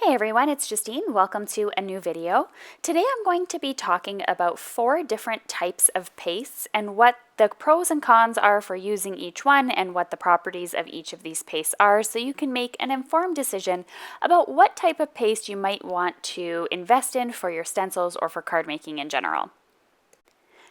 Hey everyone, it's Justine. Welcome to a new video. Today I'm going to be talking about 4 different types of pastes and what the pros and cons are for using each one and what the properties of each of these pastes are, so you can make an informed decision about what type of paste you might want to invest in for your stencils or for card making in general.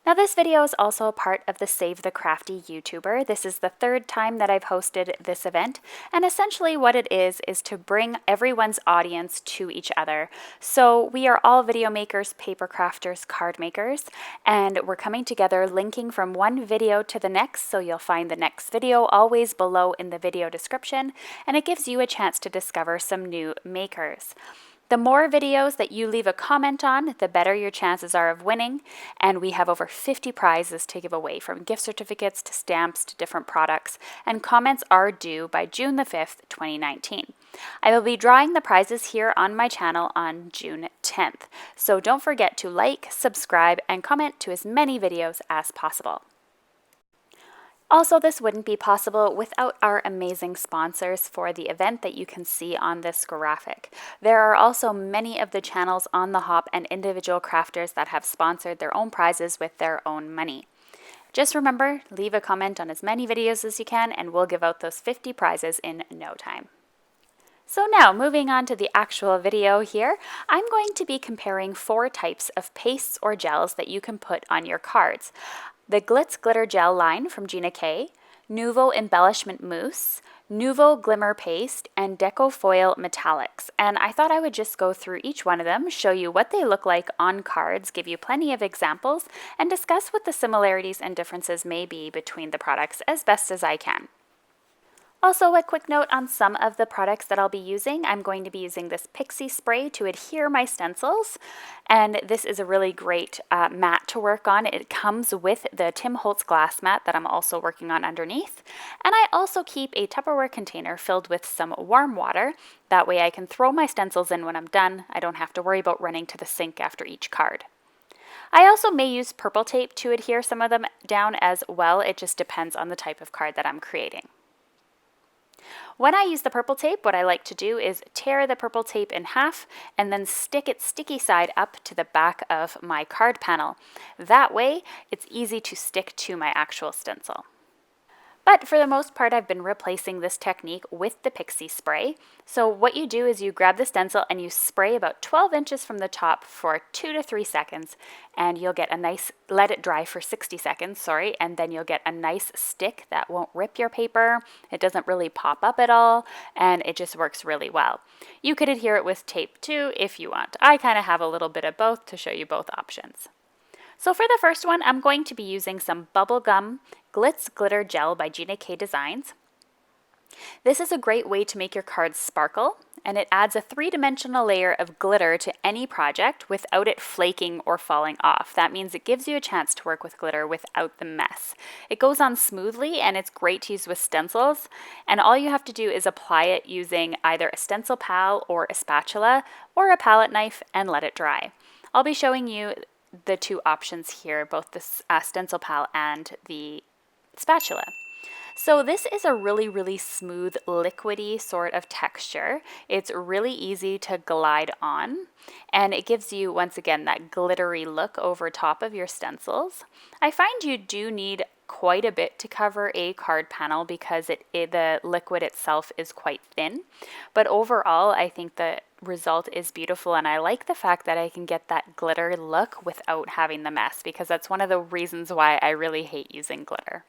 Now this video is also a part of the Save the Crafty YouTuber. This is the 3rd time that I've hosted this event, and essentially what it is to bring everyone's audience to each other. So we are all video makers, paper crafters, card makers, and we're coming together linking from one video to the next, so you'll find the next video always below in the video description, and it gives you a chance to discover some new makers. The more videos that you leave a comment on, the better your chances are of winning, and we have over 50 prizes to give away, from gift certificates to stamps to different products, and comments are due by June the 5th, 2019. I will be drawing the prizes here on my channel on June 10th, so don't forget to like, subscribe, and comment to as many videos as possible. Also, this wouldn't be possible without our amazing sponsors for the event that you can see on this graphic. There are also many of the channels on the Hop and individual crafters that have sponsored their own prizes with their own money. Just remember, leave a comment on as many videos as you can and we'll give out those 50 prizes in no time. So now, moving on to the actual video here, I'm going to be comparing 4 types of pastes or gels that you can put on your cards. The Glitz Glitter Gel line from Gina, Nuvo Embellishment Mousse, Nuvo Glimmer Paste, and DecoFoil Metallix. And I thought I would just go through each one of them, show you what they look like on cards, give you plenty of examples, and discuss what the similarities and differences may be between the products as best as I can. Also, a quick note on some of the products that I'll be using. I'm going to be using this pixie spray to adhere my stencils, and this is a really great mat to work on. It comes with the Tim Holtz glass mat that I'm also working on underneath, and I also keep a Tupperware container filled with some warm water. That way I can throw my stencils in when I'm done. I don't have to worry about running to the sink after each card. I also may use purple tape to adhere some of them down as well. It just depends on the type of card that I'm creating. When I use the purple tape, what I like to do is tear the purple tape in half and then stick its sticky side up to the back of my card panel. That way, it's easy to stick to my actual stencil. But for the most part, I've been replacing this technique with the pixie spray. So what you do is you grab the stencil and you spray about 12 inches from the top for 2 to 3 seconds, and you'll get a nice, let it dry for 60 seconds, and then you'll get a nice stick that won't rip your paper. It doesn't really pop up at all, and it just works really well. You could adhere it with tape too if you want. I kind of have a little bit of both to show you both options. So for the first one, I'm going to be using some Bubblegum Glitz Glitter Gel by Gina Designs. This is a great way to make your cards sparkle, and it adds a 3-dimensional layer of glitter to any project without it flaking or falling off. That means it gives you a chance to work with glitter without the mess. It goes on smoothly, and it's great to use with stencils, and all you have to do is apply it using either a Stencil Pal or a spatula or a palette knife and let it dry. I'll be showing you the 2 options here, both the Stencil Pal and the spatula. So this is a really smooth, liquidy sort of texture. It's really easy to glide on, and it gives you, once again, that glittery look over top of your stencils. I find you do need quite a bit to cover a card panel because the liquid itself is quite thin, but overall I think the result is beautiful, and I like the fact that I can get that glitter look without having the mess, because that's one of the reasons why I really hate using glitter.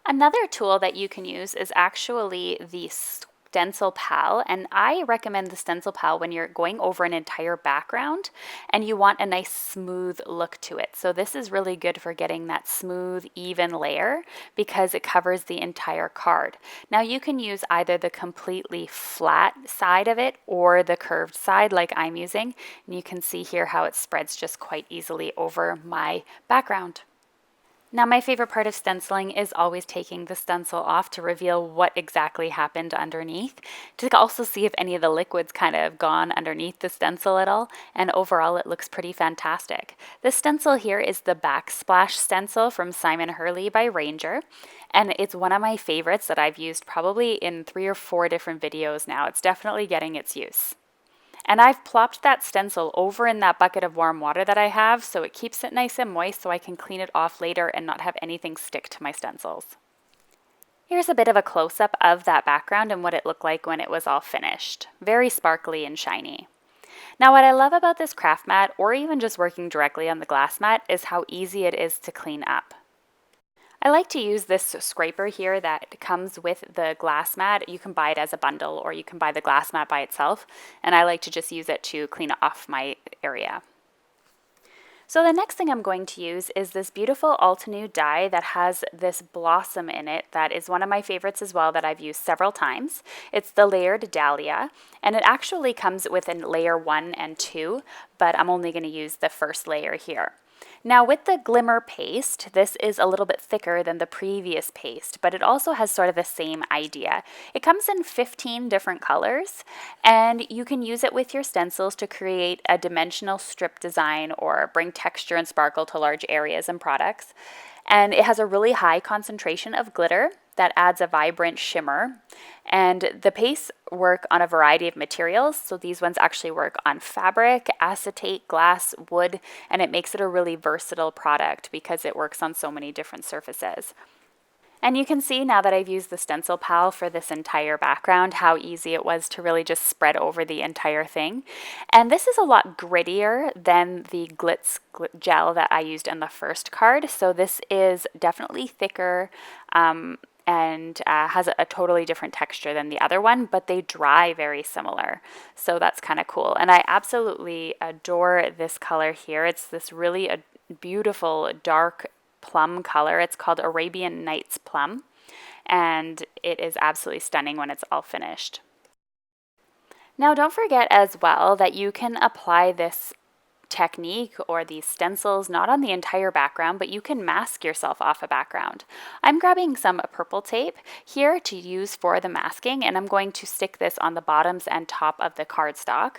Another tool that you can use is actually the Stencil Pal, and I recommend the Stencil Pal when you're going over an entire background and you want a nice smooth look to it. So this is really good for getting that smooth, even layer because it covers the entire card. Now you can use either the completely flat side of it or the curved side like I'm using, and you can see here how it spreads just quite easily over my background. Now my favorite part of stenciling is always taking the stencil off to reveal what exactly happened underneath, to also see if any of the liquid's kind of gone underneath the stencil at all, and overall it looks pretty fantastic. This stencil here is the Backsplash stencil from Hurley by Ranger, and it's one of my favorites that I've used probably in 3 or 4 different videos now. It's definitely getting its use. And I've plopped that stencil over in that bucket of warm water that I have, so it keeps it nice and moist so I can clean it off later and not have anything stick to my stencils. Here's a bit of a close-up of that background and what it looked like when it was all finished. Very sparkly and shiny. Now what I love about this craft mat, or even just working directly on the glass mat, is how easy it is to clean up. I like to use this scraper here that comes with the glass mat. You can buy it as a bundle or you can buy the glass mat by itself, and I like to just use it to clean off my area. So the next thing I'm going to use is this beautiful Altenew die that has this blossom in it that is one of my favorites as well that I've used several times. It's the layered dahlia, and it actually comes with a layer 1 and 2, but I'm only going to use the first layer here. Now with the Glimmer Paste, this is a little bit thicker than the previous paste, but it also has sort of the same idea. It comes in 15 different colors, and you can use it with your stencils to create a dimensional strip design or bring texture and sparkle to large areas and products. And it has a really high concentration of glitter that adds a vibrant shimmer. And the pastes work on a variety of materials. So these ones actually work on fabric, acetate, glass, wood, and it makes it a really versatile product because it works on so many different surfaces. And you can see now that I've used the Stencil Pal for this entire background how easy it was to really just spread over the entire thing. And this is a lot grittier than the Glitz gel that I used in the first card. So this is definitely thicker and has a totally different texture than the other one, but they dry very similar. So that's kind of cool. And I absolutely adore this color here. It's this really beautiful dark plum color. It's called Arabian Nights Plum, and it is absolutely stunning when it's all finished. Now don't forget as well that you can apply this technique or these stencils not on the entire background, but you can mask yourself off a background. I'm grabbing some purple tape here to use for the masking, and I'm going to stick this on the bottoms and top of the cardstock.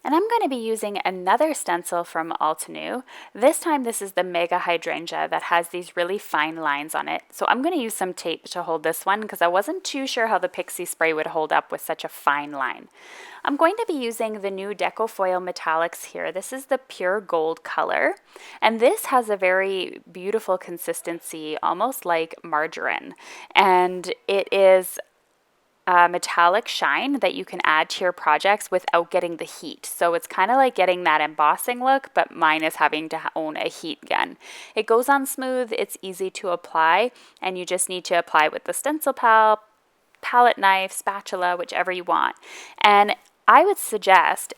And I'm going to be using another stencil from Altenew. This time this is the Mega Hydrangea that has these really fine lines on it. So I'm going to use some tape to hold this one because I wasn't too sure how the pixie spray would hold up with such a fine line. I'm going to be using the new DecoFoil Metallix here. This is the pure gold color, and this has a very beautiful consistency, almost like margarine, and it is a metallic shine that you can add to your projects without getting the heat. So it's kind of like getting that embossing look, but mine is having to own a heat gun. It goes on smooth, it's easy to apply, and you just need to apply with the Stencil Pal, palette knife, spatula, whichever you want. And I would suggest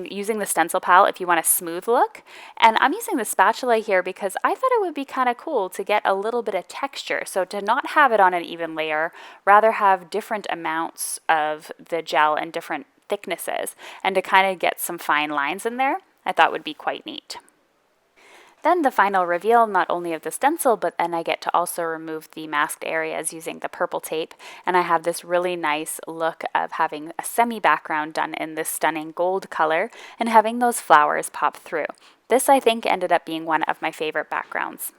using the Stencil Pal if you want a smooth look, and I'm using the spatula here because I thought it would be kind of cool to get a little bit of texture. So to not have it on an even layer, rather have different amounts of the gel and different thicknesses, and to kind of get some fine lines in there, I thought would be quite neat. Then the final reveal, not only of the stencil, but then I get to also remove the masked areas using the purple tape. And I have this really nice look of having a semi background done in this stunning gold color and having those flowers pop through. This, I think, ended up being one of my favorite backgrounds.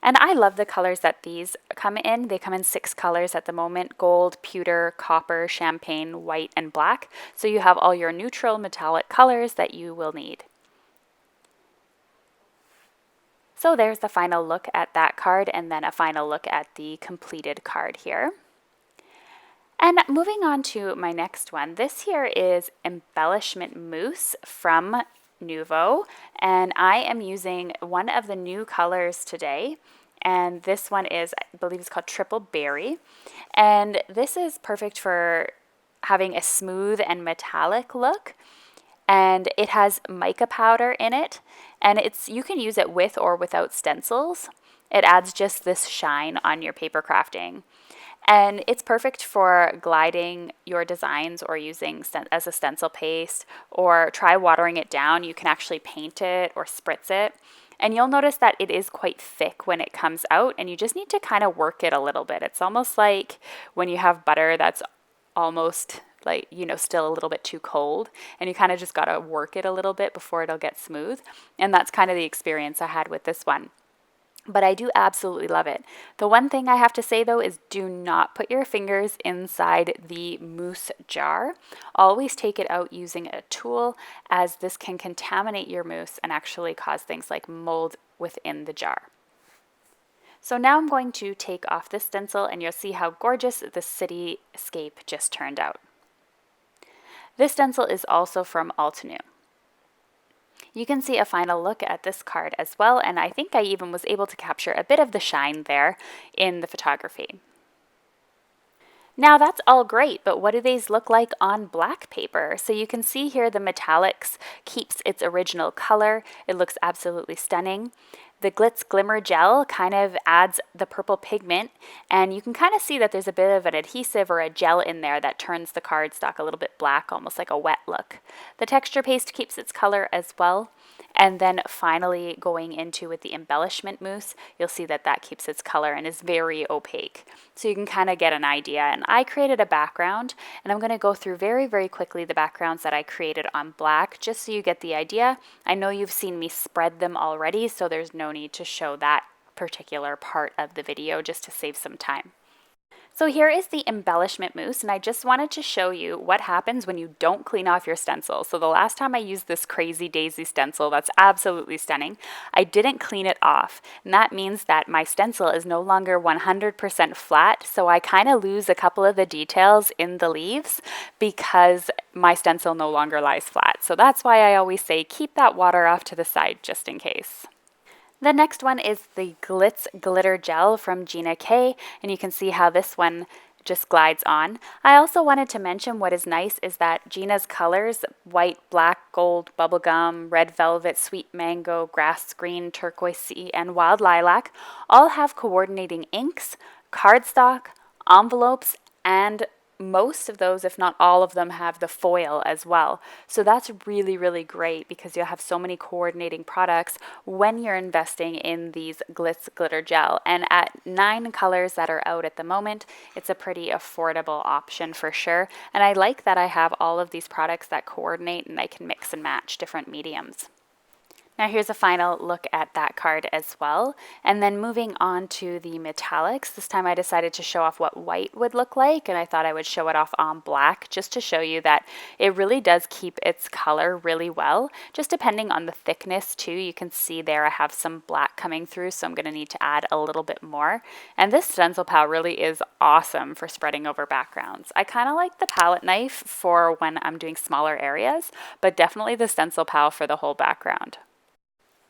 And I love the colors that these come in. They come in 6 colors at the moment: gold, pewter, copper, champagne, white, and black. So you have all your neutral metallic colors that you will need. So there's the final look at that card, and then a final look at the completed card here. And moving on to my next one, this here is Embellishment Mousse from Nuvo, and I am using one of the new colors today, and this one is, I believe it's called Triple Berry, and this is perfect for having a smooth and metallic look. And it has mica powder in it, and you can use it with or without stencils. It adds just this shine on your paper crafting. And it's perfect for gliding your designs or using as a stencil paste, or try watering it down. You can actually paint it or spritz it. And you'll notice that it is quite thick when it comes out, and you just need to kind of work it a little bit. It's almost like when you have butter that's almost like, still a little bit too cold, and you kind of just got to work it a little bit before it'll get smooth. And that's kind of the experience I had with this one. but I do absolutely love it. The one thing I have to say though is do not put your fingers inside the mousse jar. Always take it out using a tool, as this can contaminate your mousse and actually cause things like mold within the jar. So now I'm going to take off this stencil and you'll see how gorgeous the cityscape just turned out. This stencil is also from Altenew. You can see a final look at this card as well, and I think I even was able to capture a bit of the shine there in the photography. Now that's all great, but what do these look like on black paper? So you can see here the Metallix keeps its original color. It looks absolutely stunning. The Glitz Glimmer Gel kind of adds the purple pigment, and you can kind of see that there's a bit of an adhesive or a gel in there that turns the cardstock a little bit black, almost like a wet look. The Texture Paste keeps its color as well. And then finally going into with the Embellishment Mousse, you'll see that that keeps its color and is very opaque. So you can kind of get an idea. And I created a background, and I'm going to go through very, very quickly the backgrounds that I created on black, just so you get the idea. I know you've seen me spread them already, so there's no need to show that particular part of the video just to save some time. So here is the Embellishment Mousse, and I just wanted to show you what happens when you don't clean off your stencil. So the last time I used this crazy daisy stencil that's absolutely stunning, I didn't clean it off. And that means that my stencil is no longer 100% flat, so I kind of lose a couple of the details in the leaves because my stencil no longer lies flat. So that's why I always say keep that water off to the side just in case. The next one is the Glitz Glitter Gel from Gina K, and you can see how this one just glides on. I also wanted to mention what is nice is that Gina's colors, white, black, gold, bubblegum, red velvet, sweet mango, grass green, turquoise sea, and wild lilac, all have coordinating inks, cardstock, envelopes, and most of those, if not all of them, have the foil as well. So that's really, really great because you'll have so many coordinating products when you're investing in these Glitz Glitter Gel. And at 9 colors that are out at the moment, it's a pretty affordable option for sure. And I like that I have all of these products that coordinate and I can mix and match different mediums. Now here's a final look at that card as well. And then moving on to the Metallix, this time I decided to show off what white would look like, and I thought I would show it off on black just to show you that it really does keep its color really well, just depending on the thickness too. You can see there I have some black coming through, so I'm going to need to add a little bit more. And this Stencil Pal really is awesome for spreading over backgrounds. I kind of like the palette knife for when I'm doing smaller areas, but definitely the Stencil Pal for the whole background.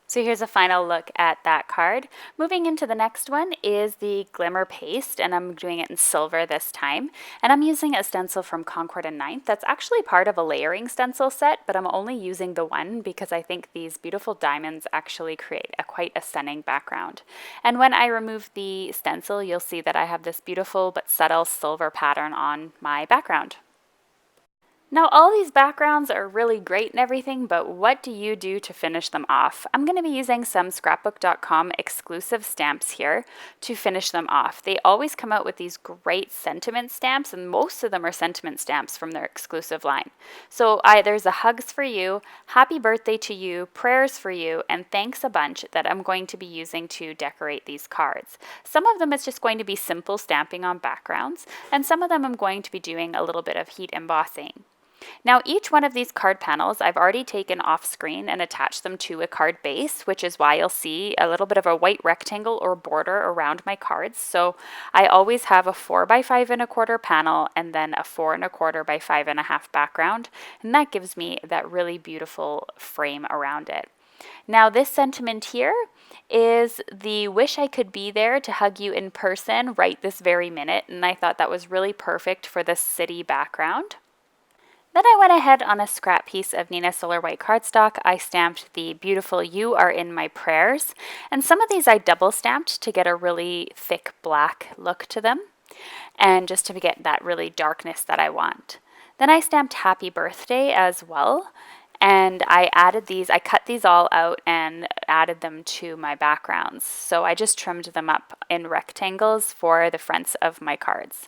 So here's a final look at that card. Moving into the next one is the Glimmer Paste, and I'm doing it in silver this time. And I'm using a stencil from Concord and Ninth. That's actually part of a layering stencil set, but I'm only using the one because I think these beautiful diamonds actually create quite a stunning background. And when I remove the stencil, you'll see that I have this beautiful but subtle silver pattern on my background. Now all these backgrounds are really great and everything, but what do you do to finish them off? I'm going to be using some scrapbook.com exclusive stamps here to finish them off. They always come out with these great sentiment stamps, and most of them are sentiment stamps from their exclusive line. So there's a hugs for you, happy birthday to you, prayers for you, and thanks a bunch that I'm going to be using to decorate these cards. Some of them it's just going to be simple stamping on backgrounds, and some of them I'm going to be doing a little bit of heat embossing. Now each one of these card panels I've already taken off screen and attached them to a card base, which is why you'll see a little bit of a white rectangle or border around my cards. So I always have a 4 by 5 1/4 panel and then a 4 1/4 by 5 1/2 background, and that gives me that really beautiful frame around it. Now this sentiment here is the wish I could be there to hug you in person right this very minute, and I thought that was really perfect for the city background. Then I went ahead on a scrap piece of Nina Solar White cardstock. I stamped the beautiful "You Are in My Prayers," and some of these I double stamped to get a really thick black look to them, and just to get that really darkness that I want. Then I stamped "Happy Birthday" as well, and I cut these all out and added them to my backgrounds. So I just trimmed them up in rectangles for the fronts of my cards.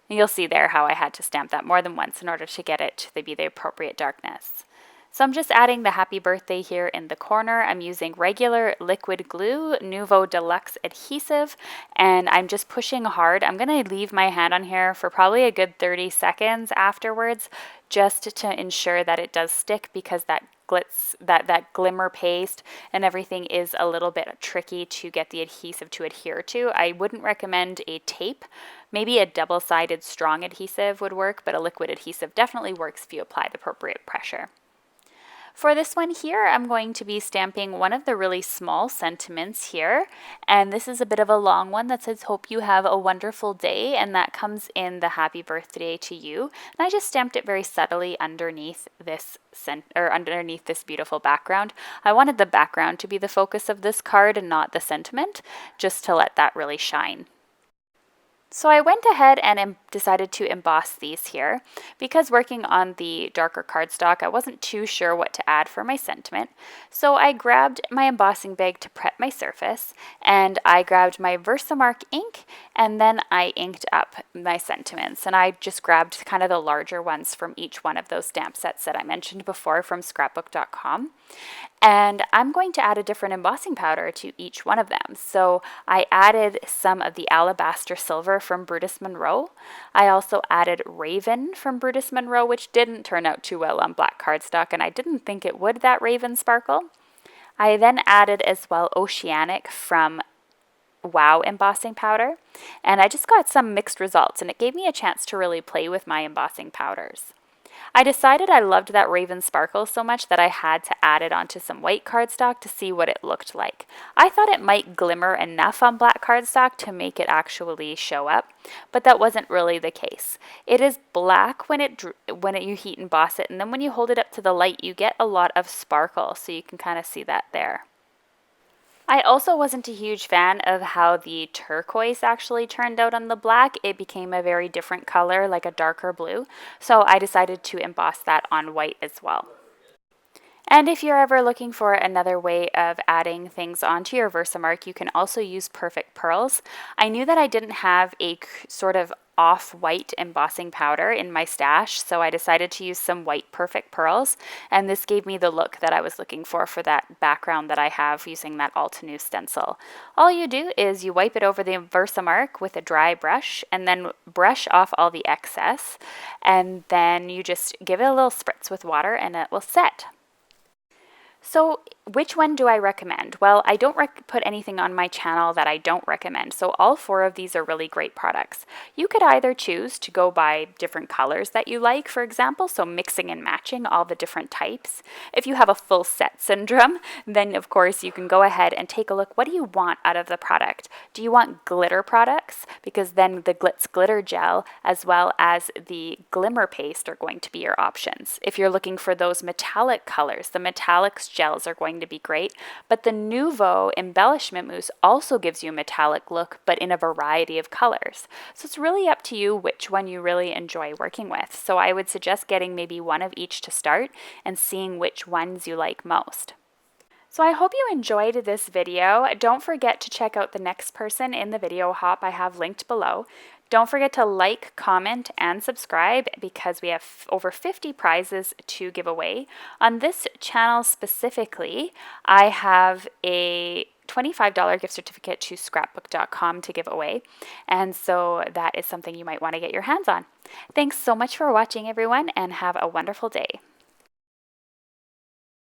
You'll see there how I had to stamp that more than once in order to get it to be the appropriate darkness. So I'm just adding the happy birthday here in the corner. I'm using regular liquid glue, Nuvo Deluxe adhesive, and I'm just pushing hard. I'm going to leave my hand on here for probably a good 30 seconds afterwards, just to ensure that it does stick, because that glitz, that glimmer paste and everything is a little bit tricky to get the adhesive to adhere to. I wouldn't recommend a tape. Maybe a double-sided strong adhesive would work, but a liquid adhesive definitely works if you apply the appropriate pressure. For this one here, I'm going to be stamping one of the really small sentiments here, and this is a bit of a long one that says, "Hope you have a wonderful day," and that comes in the happy birthday to you. And I just stamped it very subtly underneath this underneath this beautiful background. I wanted the background to be the focus of this card and not the sentiment, just to let that really shine. So I went ahead and decided to emboss these here. Because working on the darker cardstock, I wasn't too sure what to add for my sentiment. So I grabbed my embossing bag to prep my surface, and I grabbed my Versamark ink, and then I inked up my sentiments. And I just grabbed kind of the larger ones from each one of those stamp sets that I mentioned before from scrapbook.com. And I'm going to add a different embossing powder to each one of them. So I added some of the Alabaster Silver from Brutus Monroe. I also added Raven from Brutus Monroe, which didn't turn out too well on black cardstock, and I didn't think it would, that Raven sparkle. I then added as well Oceanic from Wow embossing powder, and I just got some mixed results, and it gave me a chance to really play with my embossing powders. I decided I loved that Raven sparkle so much that I had to add it onto some white cardstock to see what it looked like. I thought it might glimmer enough on black cardstock to make it actually show up, but that wasn't really the case. It is black when you heat emboss it, and then when you hold it up to the light, you get a lot of sparkle, so you can kind of see that there. I also wasn't a huge fan of how the turquoise actually turned out on the black. It became a very different color, like a darker blue, so I decided to emboss that on white as well. And if you're ever looking for another way of adding things onto your Versamark, you can also use Perfect Pearls. I knew that I didn't have a sort of off-white embossing powder in my stash, so I decided to use some white Perfect Pearls, and this gave me the look that I was looking for that background that I have using that Altenew stencil. All you do is you wipe it over the Versamark with a dry brush, and then brush off all the excess, and then you just give it a little spritz with water and it will set. So which one do I recommend? Well, I don't put anything on my channel that I don't recommend, so all 4 of these are really great products. You could either choose to go by different colors that you like, for example, so mixing and matching all the different types. If you have a full set syndrome, then of course you can go ahead and take a look. What do you want out of the product? Do you want glitter products? Because then the Glitz Glitter Gel as well as the Glimmer Paste are going to be your options. If you're looking for those metallic colors, the Metallix Gels are going to be great, but the Nuvo Embellishment Mousse also gives you a metallic look, but in a variety of colors. So it's really up to you which one you really enjoy working with. So I would suggest getting maybe one of each to start and seeing which ones you like most. So I hope you enjoyed this video. Don't forget to check out the next person in the video hop I have linked below. Don't forget to like, comment, and subscribe because we have over 50 prizes to give away. On this channel specifically, I have a $25 gift certificate to scrapbook.com to give away, and so that is something you might want to get your hands on. Thanks so much for watching, everyone, and have a wonderful day.